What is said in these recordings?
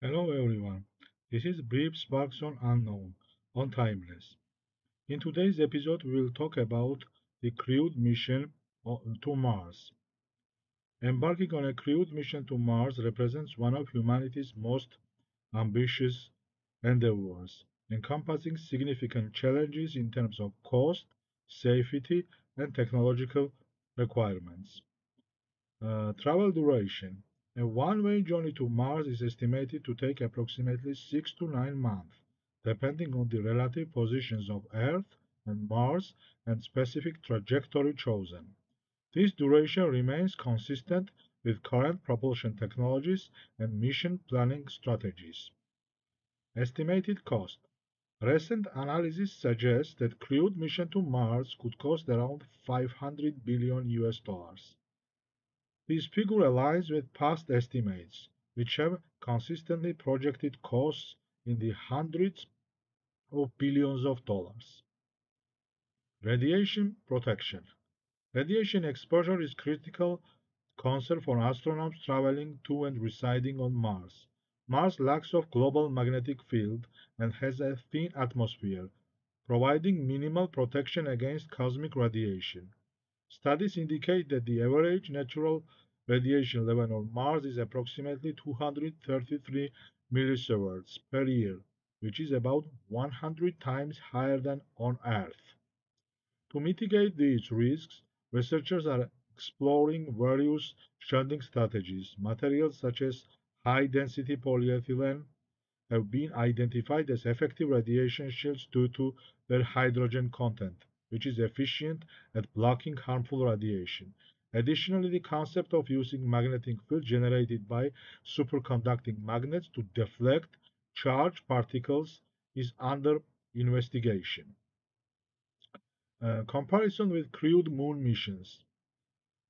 Hello everyone, this is Brief Sparks on Unknown, on Timeless. In today's episode, we will talk about the crewed mission to Mars. Embarking on a crewed mission to Mars represents one of humanity's most ambitious endeavors, encompassing significant challenges in terms of cost, safety, and technological requirements. Travel duration. A one-way journey to Mars is estimated to take approximately 6 to 9 months, depending on the relative positions of Earth and Mars and specific trajectory chosen. This duration remains consistent with current propulsion technologies and mission planning strategies. Estimated cost. Recent analysis suggests that crewed mission to Mars could cost around 500 billion US dollars. This figure aligns with past estimates, which have consistently projected costs in the hundreds of billions of dollars. Radiation protection. Radiation exposure is critical concern for astronauts traveling to and residing on Mars. Mars lacks of global magnetic field and has a thin atmosphere, providing minimal protection against cosmic radiation. Studies indicate that the average natural radiation level on Mars is approximately 233 millisieverts per year, which is about 100 times higher than on Earth. To mitigate these risks, researchers are exploring various shielding strategies. Materials such as high-density polyethylene have been identified as effective radiation shields due to their hydrogen content, which is efficient at blocking harmful radiation. Additionally, the concept of using magnetic field generated by superconducting magnets to deflect charged particles is under investigation. Comparison with crewed moon missions.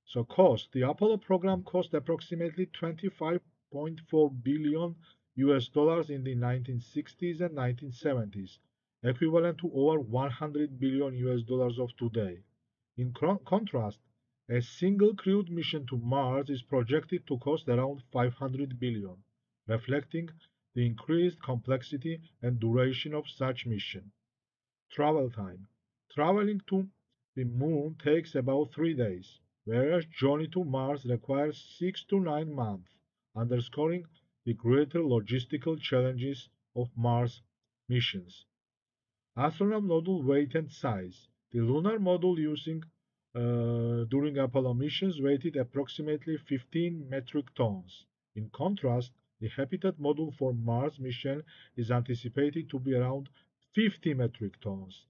So cost, the Apollo program cost approximately 25.4 billion US dollars in the 1960s and 1970s, equivalent to over 100 billion US dollars of today. In contrast, a single crewed mission to Mars is projected to cost around 500 billion, reflecting the increased complexity and duration of such mission. Travel time. Traveling to the Moon takes about 3 days, whereas journey to Mars requires 6 to 9 months, underscoring the greater logistical challenges of Mars missions. Astronaut module weight and size. The lunar module using during Apollo missions weighed approximately 15 metric tons. In contrast, the Habitat module for Mars mission is anticipated to be around 50 metric tons,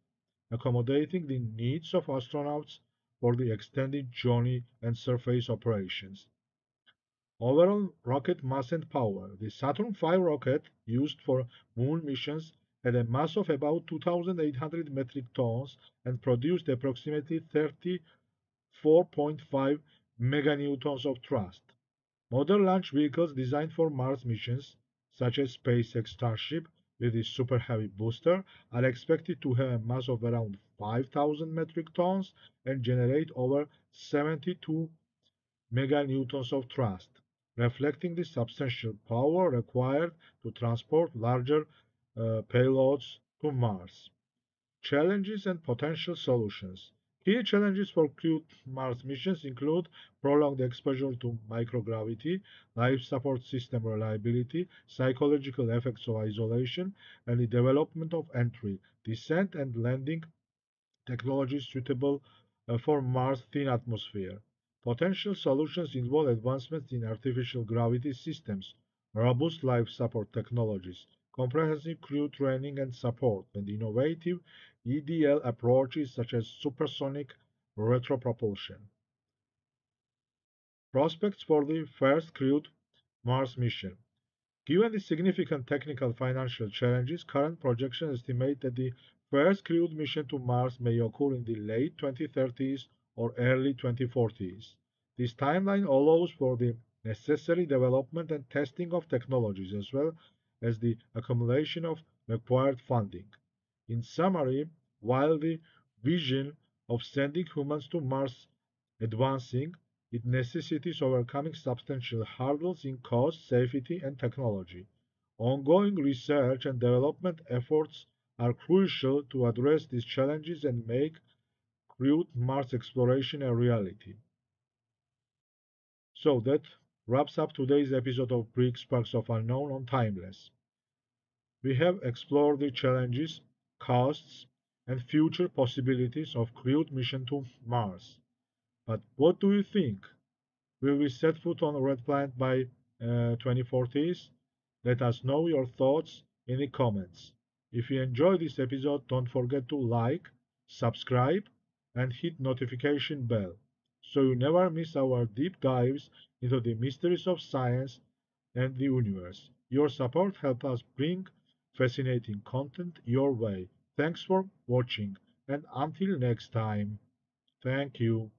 accommodating the needs of astronauts for the extended journey and surface operations. Overall rocket mass and power. The Saturn V rocket used for moon missions had a mass of about 2,800 metric tons and produced approximately 34.5 meganewtons of thrust. Modern launch vehicles designed for Mars missions, such as SpaceX Starship with its Super Heavy booster, are expected to have a mass of around 5,000 metric tons and generate over 72 meganewtons of thrust, reflecting the substantial power required to transport larger payloads to Mars. Challenges and potential solutions. Key challenges for crewed Mars missions include prolonged exposure to microgravity, life support system reliability, psychological effects of isolation, and the development of entry, descent, and landing technologies suitable for Mars' thin atmosphere. Potential solutions involve advancements in artificial gravity systems, robust life support technologies, comprehensive crew training and support, and innovative EDL approaches such as supersonic retropropulsion. Prospects for the first crewed Mars mission. Given the significant technical financial challenges, current projections estimate that the first crewed mission to Mars may occur in the late 2030s or early 2040s. This timeline allows for the necessary development and testing of technologies as well as the accumulation of required funding. In summary, while the vision of sending humans to Mars advancing, it necessitates overcoming substantial hurdles in cost, safety, and technology. Ongoing research and development efforts are crucial to address these challenges and make crewed Mars exploration a reality. So that wraps up today's episode of Brick Sparks of Unknown on Timeless. We have explored the challenges, costs, and future possibilities of crewed mission to Mars. But what do you think? Will we set foot on a red planet by 2040s? Let us know your thoughts in the comments. If you enjoyed this episode, don't forget to like, subscribe, and hit notification bell so you never miss our deep dives into the mysteries of science and the universe. Your support helps us bring fascinating content your way. Thanks for watching, and until next time, thank you.